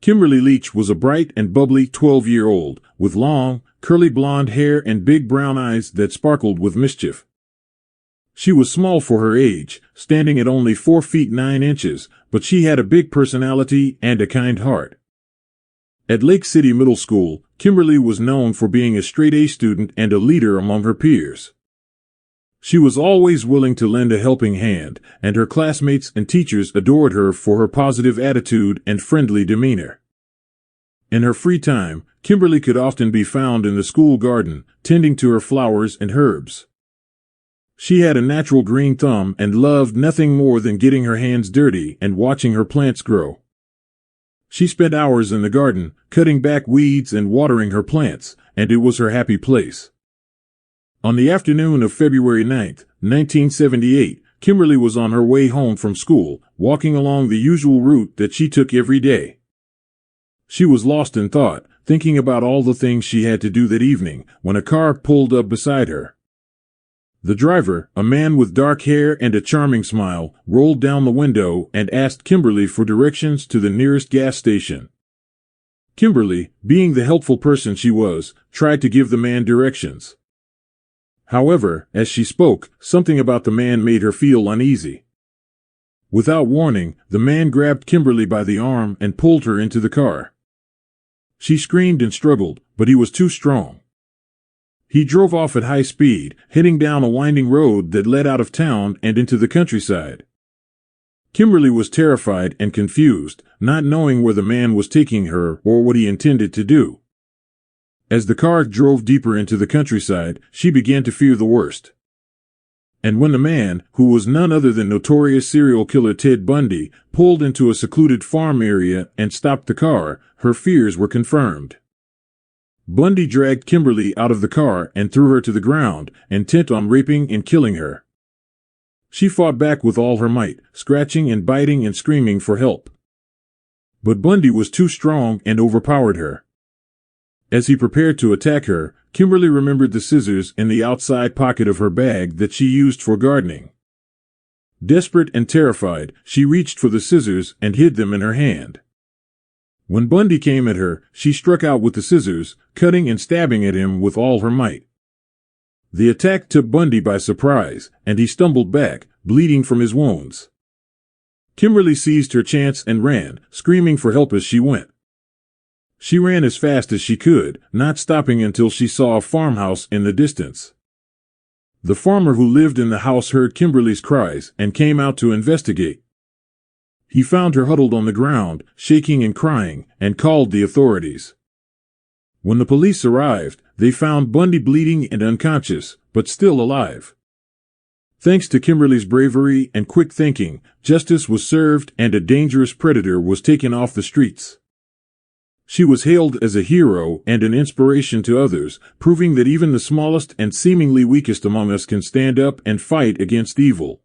Kimberly Leach was a bright and bubbly 12-year-old, with long, curly blonde hair and big brown eyes that sparkled with mischief. She was small for her age, standing at only 4 feet 9 inches, but she had a big personality and a kind heart. At Lake City Middle School, Kimberly was known for being a straight-A student and a leader among her peers. She was always willing to lend a helping hand, and her classmates and teachers adored her for her positive attitude and friendly demeanor. In her free time, Kimberly could often be found in the school garden, tending to her flowers and herbs. She had a natural green thumb and loved nothing more than getting her hands dirty and watching her plants grow. She spent hours in the garden, cutting back weeds and watering her plants, and it was her happy place. On the afternoon of February 9, 1978, Kimberly was on her way home from school, walking along the usual route that she took every day. She was lost in thought, thinking about all the things she had to do that evening, when a car pulled up beside her. The driver, a man with dark hair and a charming smile, rolled down the window and asked Kimberly for directions to the nearest gas station. Kimberly, being the helpful person she was, tried to give the man directions. However, as she spoke, something about the man made her feel uneasy. Without warning, the man grabbed Kimberly by the arm and pulled her into the car. She screamed and struggled, but he was too strong. He drove off at high speed, heading down a winding road that led out of town and into the countryside. Kimberly was terrified and confused, not knowing where the man was taking her or what he intended to do. As the car drove deeper into the countryside, she began to fear the worst. And when the man, who was none other than notorious serial killer Ted Bundy, pulled into a secluded farm area and stopped the car, her fears were confirmed. Bundy dragged Kimberly out of the car and threw her to the ground, intent on raping and killing her. She fought back with all her might, scratching and biting and screaming for help. But Bundy was too strong and overpowered her. As he prepared to attack her, Kimberly remembered the scissors in the outside pocket of her bag that she used for gardening. Desperate and terrified, she reached for the scissors and hid them in her hand. When Bundy came at her, she struck out with the scissors, cutting and stabbing at him with all her might. The attack took Bundy by surprise, and he stumbled back, bleeding from his wounds. Kimberly seized her chance and ran, screaming for help as she went. She ran as fast as she could, not stopping until she saw a farmhouse in the distance. The farmer who lived in the house heard Kimberly's cries and came out to investigate. He found her huddled on the ground, shaking and crying, and called the authorities. When the police arrived, they found Bundy bleeding and unconscious, but still alive. Thanks to Kimberly's bravery and quick thinking, justice was served and a dangerous predator was taken off the streets. She was hailed as a hero and an inspiration to others, proving that even the smallest and seemingly weakest among us can stand up and fight against evil.